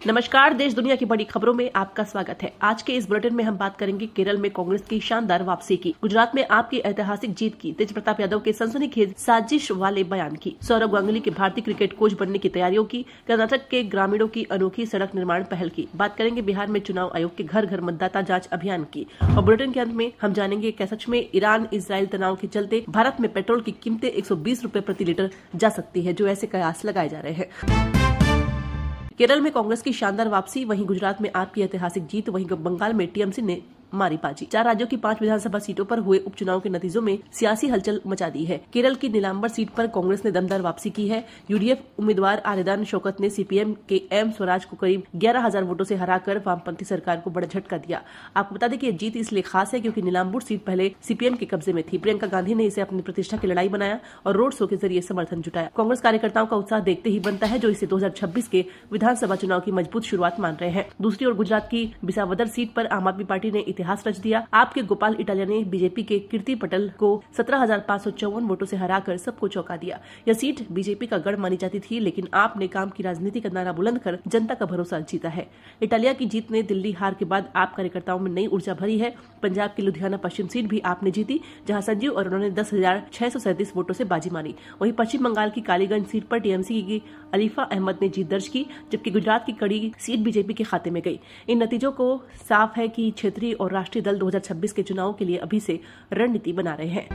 नमस्कार, देश दुनिया की बड़ी खबरों में आपका स्वागत है। आज के इस बुलेटिन में हम बात करेंगे केरल में कांग्रेस की शानदार वापसी की, गुजरात में आपकी ऐतिहासिक जीत की, तेज प्रताप यादव के सनसनीखेज साजिश वाले बयान की, सौरव गांगुली के भारतीय क्रिकेट कोच बनने की तैयारियों की, कर्नाटक के ग्रामीणों की अनोखी सड़क निर्माण पहल की। बात करेंगे बिहार में चुनाव आयोग के घर घर मतदाता जाँच अभियान की और बुलेटिन के अंत में हम जानेंगे क्या सच में ईरान इजरायल तनाव के चलते भारत में पेट्रोल की कीमतें 120 रुपए प्रति लीटर जा सकती है, जो ऐसे कयास लगाए जा रहे हैं। केरल में कांग्रेस की शानदार वापसी, वहीं गुजरात में आपकी ऐतिहासिक जीत, वहीं बंगाल में टीएमसी ने मारी बाजी। 4 राज्यों की 5 विधानसभा सीटों पर हुए उपचुनाव के नतीजों में सियासी हलचल मचा दी है। केरल की नीलांबर सीट पर कांग्रेस ने दमदार वापसी की है। यूडीएफ उम्मीदवार आरेदान शौकत ने सीपीएम के एम स्वराज को करीब 11,000 वोटों से हराकर वामपंथी सरकार को बड़ा झटका दिया। आपको बता दें कि यह जीत इसलिए खास है क्योंकि नीलांबुर सीट पहले सीपीएम के कब्जे में थी। प्रियंका गांधी ने इसे अपनी प्रतिष्ठा की लड़ाई बनाया और रोड शो के जरिए समर्थन जुटाया। कांग्रेस कार्यकर्ताओं का उत्साह देखते ही बनता है, जो इसे 2026 के विधानसभा चुनाव की मजबूत शुरुआत मान रहे हैं। दूसरी ओर गुजरात की बिसावदर सीट पर आम आदमी पार्टी ने इतिहास रच दिया। आपके गोपाल इटालिया ने बीजेपी के कीर्ति पटेल को 17,554 वोटों से हराकर सबको चौंका दिया। यह सीट बीजेपी का गढ़ मानी जाती थी, लेकिन आपने काम की राजनीति का नारा बुलंद कर जनता का भरोसा जीता है। इटालिया की जीत ने दिल्ली हार के बाद आप कार्यकर्ताओं में नई ऊर्जा भरी है। पंजाब की लुधियाना पश्चिम सीट भी आपने जीती, जहां संजीव और उन्होंने 10,637 वोटों से बाजी मारी। वहीं पश्चिम बंगाल की कालीगंज सीट पर टीएमसी की अलीफा अहमद ने जीत दर्ज की, जबकि गुजरात की कड़ी सीट बीजेपी के खाते में गई। इन नतीजों को साफ है कि क्षेत्रीय और राष्ट्रीय दल 2026 के चुनाव के लिए अभी से रणनीति बना रहे हैं।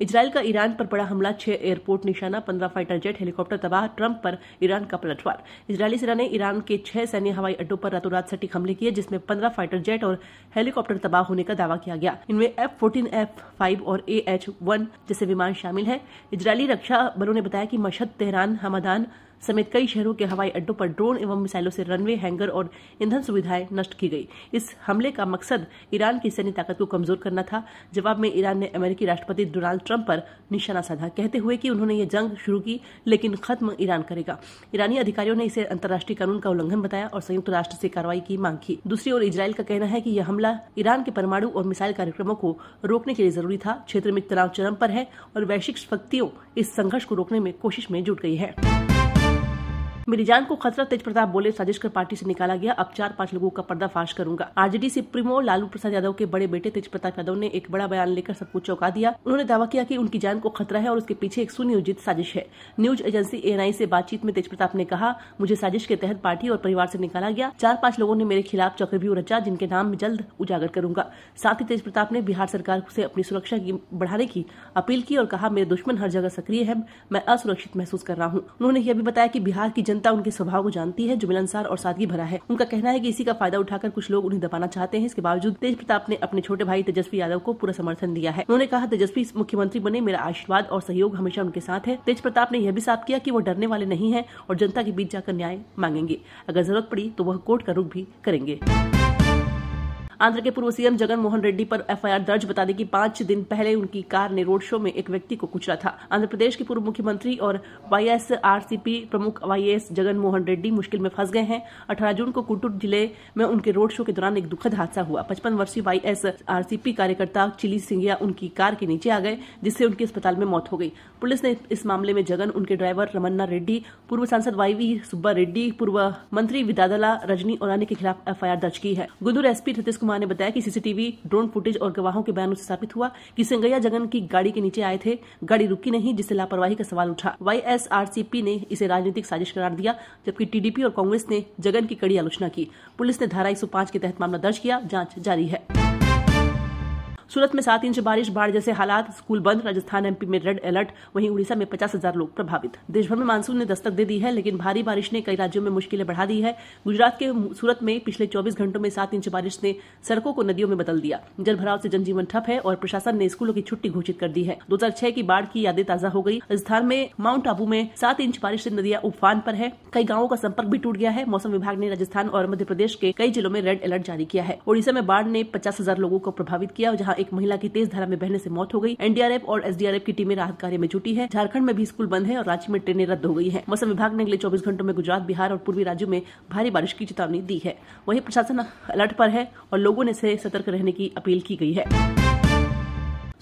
इजरायल का ईरान पर बड़ा हमला, 6 एयरपोर्ट निशाना, 15 फाइटर जेट, हेलीकॉप्टर तबाह, ट्रंप पर ईरान का पलटवार। इजरायली सेना ने ईरान के 6 सैन्य हवाई अड्डों पर रातों रात सटीक हमले किए, जिसमें 15 फाइटर जेट और हेलीकॉप्टर तबाह होने का दावा किया गया। इनमें F-14, F-5 और AH-1 जैसे विमान शामिल हैं। इजरायली रक्षा बलों ने बताया कि मशहद, तेहरान, हमादान समेत कई शहरों के हवाई अड्डों पर ड्रोन एवं मिसाइलों से रनवे, हैंगर और ईंधन सुविधाएं नष्ट की गई। इस हमले का मकसद ईरान की सैन्य ताकत को कमजोर करना था। जवाब में ईरान ने अमेरिकी राष्ट्रपति डोनाल्ड ट्रंप पर निशाना साधा, कहते हुए कि उन्होंने ये जंग शुरू की लेकिन खत्म ईरान करेगा। ईरानी अधिकारियों ने इसे अंतर्राष्ट्रीय कानून का उल्लंघन बताया और संयुक्त राष्ट्र से कार्रवाई की मांग की। दूसरी ओर इजरायल का कहना है कि यह हमला ईरान के परमाणु और मिसाइल कार्यक्रमों को रोकने के लिए जरूरी था। क्षेत्र में तनाव चरम पर है और वैश्विक शक्तियों इस संघर्ष को रोकने में कोशिश में जुट गई है। मेरी जान को खतरा, तेज प्रताप बोले, साजिश कर पार्टी से निकाला गया, अब 4-5 लोगों का पर्दाफाश करूंगा। आरजेडी सुप्रीमो लालू प्रसाद यादव के बड़े बेटे तेज प्रताप यादव ने एक बड़ा बयान लेकर सबको चौंका दिया। उन्होंने दावा किया कि उनकी जान को खतरा है और उसके पीछे एक सुनियोजित साजिश है। न्यूज एजेंसी ANI से बातचीत में तेज प्रताप ने कहा, मुझे साजिश के तहत पार्टी और परिवार से निकाला गया। 4-5 लोगों ने मेरे खिलाफ चक्रव्यूह रचा, जिनके नाम में जल्द उजागर करूंगा। साथ ही तेज प्रताप ने बिहार सरकार से अपनी सुरक्षा की बढ़ाने की अपील की और कहा, मेरे दुश्मन हर जगह सक्रिय है, मैं असुरक्षित महसूस कर रहा हूँ। उन्होंने यह भी बताया कि बिहार की जनता उनके स्वभाव जानती है, जो मिलनसार और सादगी भरा है। उनका कहना है कि इसी का फायदा उठाकर कुछ लोग उन्हें दबाना चाहते हैं। इसके बावजूद तेज प्रताप ने अपने छोटे भाई तेजस्वी यादव को पूरा समर्थन दिया है। उन्होंने कहा, तेजस्वी मुख्यमंत्री बने, मेरा आशीर्वाद और सहयोग हमेशा उनके साथ है। तेज प्रताप ने यह भी साफ किया कि वो डरने वाले नहीं है और जनता के बीच जाकर न्याय मांगेंगे। अगर जरूरत पड़ी तो वह कोर्ट का रुख भी करेंगे। आंध्र के पूर्व सीएम जगन मोहन रेड्डी पर एफआईआर दर्ज, बता दें कि 5 दिन पहले उनकी कार ने रोड शो में एक व्यक्ति को कुचला था। आंध्र प्रदेश के पूर्व मुख्यमंत्री और YSRCP प्रमुख YS जगन मोहन रेड्डी मुश्किल में फंस गए हैं। 18 जून को कुट्टूर जिले में उनके रोड शो के दौरान एक दुखद हादसा हुआ। 55 वर्षीय YSRCP कार्यकर्ता चिली सिंगिया उनकी कार के नीचे आ गए, जिससे उनकी अस्पताल में मौत हो गई। पुलिस ने इस मामले में जगन, उनके ड्राइवर रमन्ना रेड्डी, पूर्व सांसद YV सुब्बा रेड्डी, पूर्व मंत्री विदादला रजनी और अन्य के खिलाफ एफआईआर दर्ज की है। गुंटूर SP सतीश कुमार ने बताया कि सीसीटीवी, ड्रोन फुटेज और गवाहों के बयानों से साबित हुआ कि सिंगैया जगन की गाड़ी के नीचे आए थे। गाड़ी रुकी नहीं, जिससे लापरवाही का सवाल उठा। YSRCP ने इसे राजनीतिक साजिश करार दिया, जबकि TDP और कांग्रेस ने जगन की कड़ी आलोचना की। पुलिस ने धारा 105 के तहत मामला दर्ज किया, जांच जारी है। सूरत में 7 इंच बारिश, बाढ़ जैसे हालात, स्कूल बंद। राजस्थान MP में रेड अलर्ट, वहीं उड़ीसा में 50,000 लोग प्रभावित। देश भर में मानसून ने दस्तक दे दी है, लेकिन भारी बारिश ने कई राज्यों में मुश्किलें बढ़ा दी है। गुजरात के सूरत में पिछले 24 घंटों में 7 इंच बारिश ने सड़कों को नदियों में बदल दिया। जलभराव से जनजीवन ठप है और प्रशासन ने स्कूलों की छुट्टी घोषित कर दी है। 2006 की बाढ़ की यादें ताजा हो गई। राजस्थान में माउंट आबू में 7 इंच बारिश से नदियां उफान पर है। कई गांवों का संपर्क भी टूट गया है। मौसम विभाग ने राजस्थान और मध्य प्रदेश के कई जिलों में रेड अलर्ट जारी किया है। ओडिशा में बाढ़ ने 50,000 लोगों को प्रभावित किया, जहाँ एक महिला की तेज धारा में बहने से मौत हो गई। NDRF और SDRF की टीमें राहत कार्य में जुटी है। झारखंड में भी स्कूल बंद है और रांची में ट्रेनें रद्द हो गई हैं। मौसम विभाग ने अगले 24 घंटों में गुजरात, बिहार और पूर्वी राज्यों में भारी बारिश की चेतावनी दी है। वहीं प्रशासन अलर्ट पर है और लोगों ने से सतर्क रहने की अपील की गई है।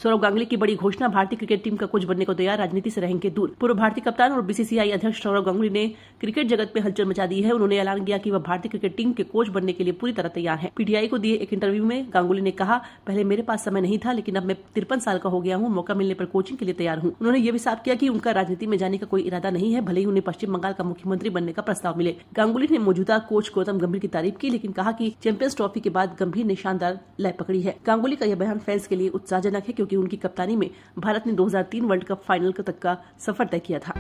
सौरव गांगुली की बड़ी घोषणा, भारतीय क्रिकेट टीम का कोच बनने को तैयार, राजनीति से रहेंगे दूर। पूर्व भारतीय कप्तान और बीसीसीआई अध्यक्ष सौरव गांगुली ने क्रिकेट जगत में हलचल मचा दी है। उन्होंने ऐलान किया कि वह भारतीय क्रिकेट टीम के कोच बनने के लिए पूरी तरह तैयार है। पीटीआई को दिए एक इंटरव्यू में गांगुली ने कहा, पहले मेरे पास समय नहीं था, लेकिन अब मैं 53 साल का हो गया हूँ, मौका मिलने पर कोचिंग के लिए तैयार हूँ। उन्होंने ये भी साफ किया कि उनका राजनीति में जाने का कोई इरादा नहीं है, भले ही उन्हें पश्चिम बंगाल का मुख्यमंत्री बनने का प्रस्ताव मिले। गांगुली ने मौजूदा कोच गौतम गंभीर की तारीफ की, लेकिन कहा कि चैंपियंस ट्रॉफी के बाद गंभीर ने शानदार लय पकड़ी है। गांगुली का यह बयान फैंस के लिए उत्साहजनक है, क्योंकि उनकी कप्तानी में भारत ने 2003 वर्ल्ड कप फाइनल तक का सफर तय किया था।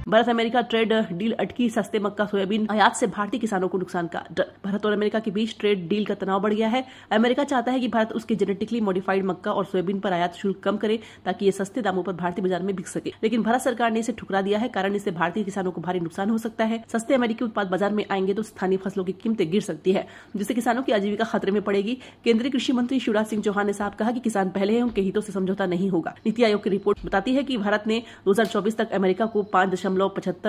भारत अमेरिका ट्रेड डील अटकी, सस्ते मक्का सोयाबीन आयात से भारतीय किसानों को नुकसान का डर। भारत और अमेरिका के बीच ट्रेड डील का तनाव बढ़ गया है। अमेरिका चाहता है कि भारत उसके जेनेटिकली मॉडिफाइड मक्का और सोयाबीन पर आयात शुल्क कम करे, ताकि ये सस्ते दामों पर भारतीय बाजार में बिक सके, लेकिन भारत सरकार ने इसे ठुकरा दिया है। कारण इससे भारतीय किसानों को भारी नुकसान हो सकता है। सस्ते अमेरिकी उत्पाद बाजार में आएंगे तो स्थानीय फसलों की कीमतें गिर सकती है, जिससे किसानों की आजीविका खतरे में पड़ेगी। केंद्रीय कृषि मंत्री शिवराज सिंह चौहान ने साफ कहा कि किसान पहले हैं, उनके हितों से समझौता नहीं होगा। नीति आयोग की रिपोर्ट बताती है कि भारत ने 2024 तक अमेरिका को 5.75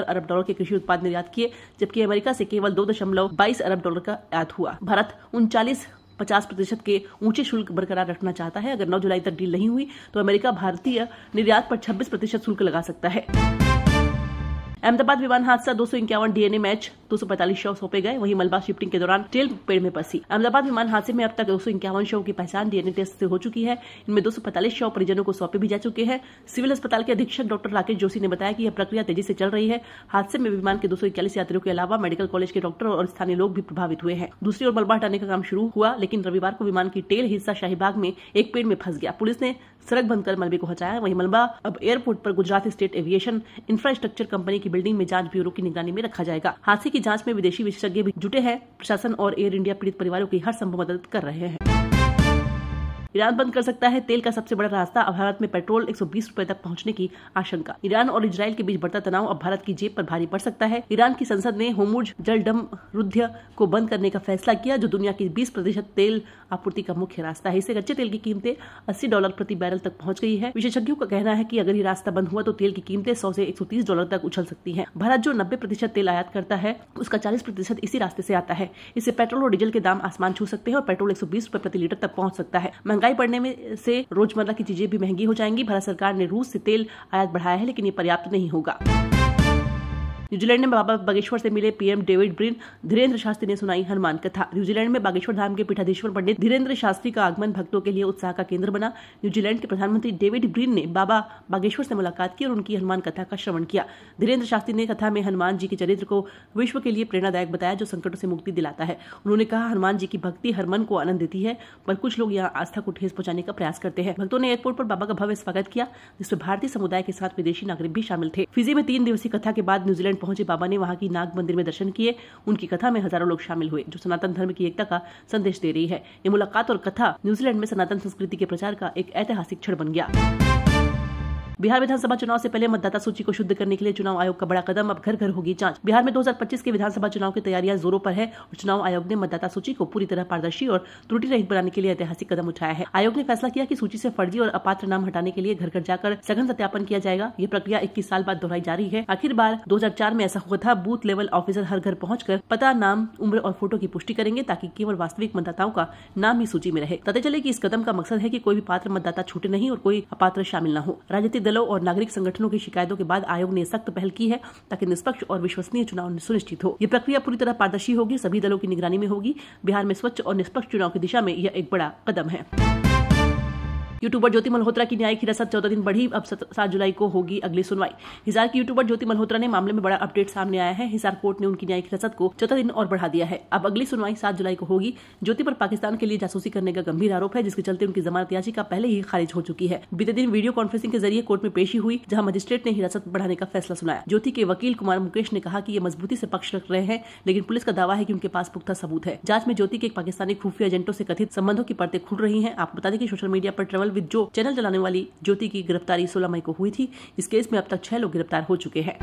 अरब डॉलर के कृषि उत्पाद निर्यात किए, जबकि अमेरिका से केवल 2.22 अरब डॉलर का आयात हुआ। भारत 39-50% के ऊंचे शुल्क बरकरार रखना चाहता है। अगर 9 जुलाई तक डील नहीं हुई तो अमेरिका भारतीय निर्यात पर 26% शुल्क लगा सकता है। अहमदाबाद विमान हादसा, 251 डीएनए मैच, 245 शव सौंपे गए। वहीं मलबा शिफ्टिंग के दौरान टेल पेड़ में फंसी। अहमदाबाद विमान हादसे में अब तक 251 शव की पहचान डीएनए टेस्ट से हो चुकी है। इनमें 245 शव परिजनों को सौंपे भी जा चुके हैं। सिविल अस्पताल के अधीक्षक डॉक्टर राकेश जोशी ने बताया कि यह प्रक्रिया तेजी से चल रही है। हादसे में विमान के 241 यात्रियों के अलावा मेडिकल कॉलेज के डॉक्टर और स्थानीय लोग भी प्रभावित हुए हैं। दूसरी ओर मलबा हटाने का काम शुरू हुआ, लेकिन रविवार को विमान की टेल हिस्सा शाहीबाग में एक पेड़ में फंस गया। पुलिस ने सड़क बंद कर मलबे को हटाया। वहीं मलबा अब एयरपोर्ट पर Gujarat state aviation infrastructure company की बिल्डिंग में जांच ब्यूरो की निगरानी में रखा जाएगा। हादसे की जांच में विदेशी विशेषज्ञ भी जुटे हैं। प्रशासन और एयर इंडिया पीड़ित परिवारों की हर संभव मदद कर रहे हैं। ईरान बंद कर सकता है तेल का सबसे बड़ा रास्ता, अब भारत में पेट्रोल 120 रुपए तक पहुंचने की आशंका। ईरान और इजराइल के बीच बढ़ता तनाव अब भारत की जेब पर भारी पड़ सकता है। ईरान की संसद ने होर्मुज जलडमरुद्ध को बंद करने का फैसला किया, जो दुनिया की 20% तेल आपूर्ति का मुख्य रास्ता है। इससे कच्चे तेल की कीमतें $80 प्रति बैरल तक पहुंच गई है। विशेषज्ञों का कहना है कि अगर ये रास्ता बंद हुआ तो तेल की कीमतें $100 से $130 तक उछल सकती हैं। भारत जो 90% तेल आयात करता है, उसका 40% इसी रास्ते से आता है। इससे पेट्रोल और डीजल के दाम आसमान छू सकते हैं और पेट्रोल 120 रुपए प्रति लीटर तक पहुंच सकता है। महंगाई बढ़ने में से रोजमर्रा की चीजें भी महंगी हो जाएंगी। भारत सरकार ने रूस से तेल आयात बढ़ाया है, लेकिन ये पर्याप्त नहीं होगा। न्यूजीलैंड में बाबा बागेश्वर से मिले PM David Brin, Dhirendra Shastri ने सुनाई हनुमान कथा। न्यूजीलैंड में बागेश्वर धाम के पीठाधीश्वर पंडित धीरेन्द्र शास्त्री का आगमन भक्तों के लिए उत्साह का केंद्र बना। न्यूजीलैंड के प्रधानमंत्री डेविड ब्रिन ने बाबा बागेश्वर से मुलाकात की और उनकी हनुमान कथा का श्रवण किया। धीरेन्द्र शास्त्री ने कथा में हनुमान जी के चरित्र को विश्व के लिए प्रेरणादायक बताया, जो संकटों से मुक्ति दिलाता है। उन्होंने कहा, हनुमान जी की भक्ति हर मन को आनंद देती है, पर कुछ लोग यहाँ आस्था को ठेस पहुंचाने का प्रयास करते हैं। भक्तों ने एयरपोर्ट पर बाबा का भव्य स्वागत किया, जिसमें भारतीय समुदाय के साथ विदेशी नागरिक भी शामिल थे। फिजी में 3 दिवसीय कथा के बाद न्यूजीलैंड पहुंचे बाबा ने वहां की नाग मंदिर में दर्शन किए। उनकी कथा में हजारों लोग शामिल हुए, जो सनातन धर्म की एकता का संदेश दे रही है। ये मुलाकात और कथा न्यूजीलैंड में सनातन संस्कृति के प्रचार का एक ऐतिहासिक क्षण बन गया। बिहार विधानसभा चुनाव से पहले मतदाता सूची को शुद्ध करने के लिए चुनाव आयोग का बड़ा कदम, अब घर घर होगी जांच। बिहार में 2025 के विधानसभा चुनाव की तैयारियां जोरों पर है और चुनाव आयोग ने मतदाता सूची को पूरी तरह पारदर्शी और त्रुटि रहित बनाने के लिए ऐतिहासिक कदम उठाया है। आयोग ने फैसला किया कि सूची से फर्जी और अपात्र नाम हटाने के लिए घर घर जाकर सघन सत्यापन किया जाएगा। ये प्रक्रिया 21 साल बाद दोहराई जा रही है। आखिर बार 2004 में ऐसा हुआ था। बूथ लेवल ऑफिसर हर घर पहुंचकर पता, नाम, उम्र और फोटो की पुष्टि करेंगे, ताकि केवल वास्तविक मतदाताओं का नाम ही सूची में रहे। पता चले कि इस कदम का मकसद है कि कोई भी पात्र मतदाता छूटे नहीं और कोई अपात्र शामिल न हो। राजनीतिक दलों और नागरिक संगठनों की शिकायतों के बाद आयोग ने सख्त पहल की है, ताकि निष्पक्ष और विश्वसनीय चुनाव सुनिश्चित हो। ये प्रक्रिया पूरी तरह पारदर्शी होगी, सभी दलों की निगरानी में होगी। बिहार में स्वच्छ और निष्पक्ष चुनाव की दिशा में यह एक बड़ा कदम है। यूट्यूबर ज्योति मल्होत्रा की न्यायिक हिरासत 14 दिन बढ़ी, अब 7 जुलाई को होगी अगली सुनवाई। हिसार की यूट्यूबर ज्योति मल्होत्रा ने मामले में बड़ा अपडेट सामने आया है। हिसार कोर्ट ने उनकी न्यायिक हिरासत को 14 दिन और बढ़ा दिया है। अब अगली सुनवाई 7 जुलाई को होगी। ज्योति पर पाकिस्तान के लिए जासूसी करने का गंभीर आरोप है, जिसके चलते उनकी जमानत याचिका पहले ही खारिज हो चुकी है। बीते दिन वीडियो कॉन्फ्रेंसिंग के जरिए कोर्ट में पेशी हुई, जहां मजिस्ट्रेट ने हिरासत बढ़ाने का फैसला सुनाया। ज्योति के वकील कुमार मुकेश ने कहा कि ये मजबूती से पक्ष रख रहे हैं, लेकिन पुलिस का दावा है कि उनके पास पुख्ता सबूत है। जांच में ज्योति के एक पाकिस्तानी खुफिया एजेंटों से कथित संबंधों की परतें खुल रही हैं। आपको बता दें कि सोशल मीडिया पर ट्रैवल विद जो चैनल चलाने वाली ज्योति की गिरफ्तारी 16 मई को हुई थी। इस केस में अब तक 6 लोग गिरफ्तार हो चुके हैं।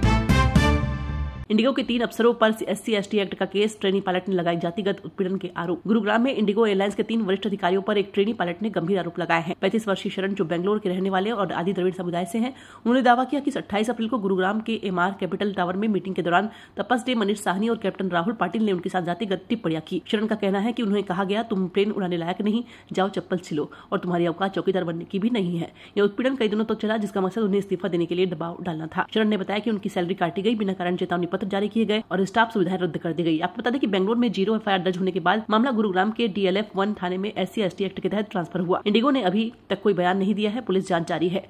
इंडिगो के 3 अफसरों पर SC/ST एक्ट का केस, ट्रेनी पायलट ने लगाई जातिगत उत्पीड़न के आरोप। गुरुग्राम में इंडिगो एयरलाइंस के 3 वरिष्ठ अधिकारियों पर एक ट्रेनी पायलट ने गंभीर आरोप लगाए हैं। 35 वर्षीय शरण, जो बेंगलोर के रहने वाले और आदि द्रविड़ समुदाय से हैं, उन्होंने दावा किया कि 28 अप्रैल को गुरुग्राम के MR कैपिटल टावर में मीटिंग के दौरान तपस डे मनीष साहनी और कैप्टन राहुल पाटिल ने उनके साथ जातिगत टिप्पणियां की। शरण का कहना है कि उन्हें कहा गया, तुम प्लेन उड़ाने लायक नहीं, जाओ चप्पल सिलो, और तुम्हारी औकात चौकीदार बनने की भी नहीं है। यह उत्पीड़न कई दिनों तक चला, जिसका मकसद उन्हें इस्तीफा देने के लिए दबाव डालना था। शरण ने बताया कि उनकी सैलरी काटी गई, बिना कारण चेतावनी पत्र जारी किए गए और स्टाफ सुविधाएं रद्द कर दी गई। आपको बता दें कि बेंगलोर में 0 FIR दर्ज होने के बाद मामला गुरुग्राम के DLF 1 थाने में SC/ST एक्ट के तहत ट्रांसफर हुआ। इंडिगो ने अभी तक कोई बयान नहीं दिया है, पुलिस जांच जारी है।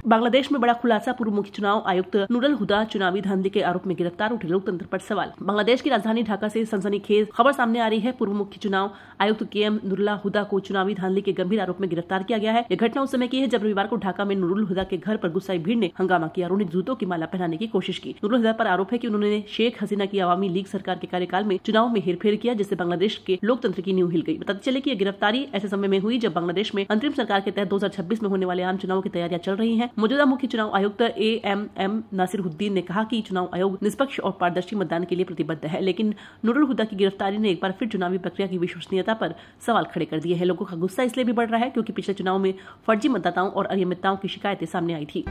बांग्लादेश में बड़ा खुलासा, पूर्व मुख्य चुनाव आयुक्त नूरुल हुदा चुनावी धांधली के आरोप में गिरफ्तार, उठे लोकतंत्र पर सवाल। बांग्लादेश की राजधानी ढाका से सनसनीखेज खबर सामने आ रही है। पूर्व मुख्य चुनाव आयुक्त KM नूरुल हुदा को चुनावी धांधली के गंभीर आरोप में गिरफ्तार किया गया है। यह घटना उस समय की है जब रविवार को ढाका में नूरुल हुदा के घर पर गुस्साई भीड़ ने हंगामा किया और उन्हें जूतों की माला पहनाने की कोशिश की। नूरुल हुदा पर आरोप है कि उन्होंने शेख हसीना की अवामी लीग सरकार के कार्यकाल में चुनाव में हेरफेर किया, जिससे बांग्लादेश के लोकतंत्र की नींव हिल गई। बताते चले कि यह गिरफ्तारी ऐसे समय में हुई जब बांग्लादेश में अंतरिम सरकार के तहत 2026 में होने वाले आम चुनाव की तैयारियां चल रही हैं। मौजूदा मुख्य चुनाव आयुक्त AMM नासिरुद्दीन ने कहा कि चुनाव आयोग निष्पक्ष और पारदर्शी मतदान के लिए प्रतिबद्ध है, लेकिन नूरुल हुदा की गिरफ्तारी ने एक बार फिर चुनावी प्रक्रिया की विश्वसनीयता पर सवाल खड़े कर दिए हैं। लोगों का गुस्सा इसलिए भी बढ़ रहा है क्योंकि पिछले चुनाव में फर्जी मतदाताओं और अनियमितताओं की शिकायतें सामने आई थी।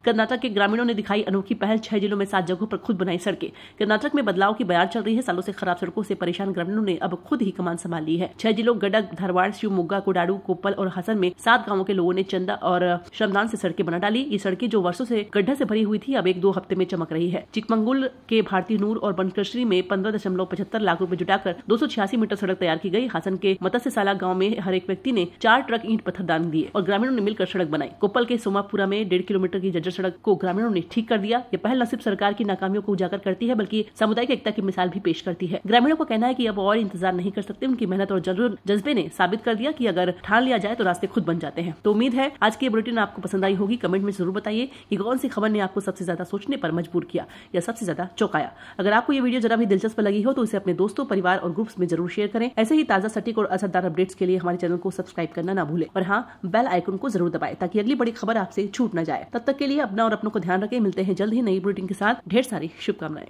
कर्नाटक के ग्रामीणों ने दिखाई अनोखी पहल, 6 जिलों में 7 जगहों पर खुद बनाई सड़कें। कर्नाटक में बदलाव की बयार चल रही है। सालों से खराब सड़कों से परेशान ग्रामीणों ने अब खुद ही कमान संभाल ली है। 6 जिलों गडक, धारवाड़, शिवमोगा, कोडाडू, कोप्पल और हसन में 7 गांवों के लोगों ने चंदा और श्रमदान से सड़कें बना डाली। ये सड़कें जो वर्षों से गड्ढा से भरी हुई थी, अब 1-2 हफ्ते में चमक रही है। चिकमंगलुर के भारती नूर और बनकश्री में 15.75 लाख रुपए जुटाकर 286 मीटर सड़क तैयार की गई। हासन के मत्स्यशाला गाँव में हर एक व्यक्ति ने 4 ट्रक ईंट पत्थर दान दिए और ग्रामीणों ने मिलकर सड़क बनाई। कोप्पल के सोमापुरा में 1.5 किलोमीटर की जर्जर सड़क को ग्रामीणों ने ठीक कर दिया। ये पहल न सिर्फ सरकार की नाकामियों को उजागर करती है, बल्कि सामुदायिक एकता की मिसाल भी पेश करती है। ग्रामीणों का कहना है कि अब और इंतजार नहीं कर सकते। उनकी मेहनत और जज्बे ने साबित कर दिया कि अगर ठान लिया जाए तो रास्ते खुद बन जाते हैं। तो उम्मीद है आज की बुलेटिन आपको पसंद आई होगी। कमेंट में जरूर बताइए कि कौन सी खबर ने आपको सबसे ज्यादा सोचने पर मजबूर किया या सबसे ज्यादा चौंकाया। अगर आपको ये वीडियो जरा भी दिलचस्प लगी हो तो इसे अपने दोस्तों, परिवार और ग्रुप्स में जरूर शेयर करें। ऐसे ही ताजा, सटीक और असरदार अपडेट्स के लिए हमारे चैनल को सब्सक्राइब करना ना भूलें और हाँ, बेल आइकन को जरूर दबाएं ताकि अगली बड़ी खबर आपसे छूट न जाए। तब तक के लिए अपना और अपनों को ध्यान रखें। मिलते हैं जल्द ही नई बुलेटिन के साथ। ढेर सारी शुभकामनाएं।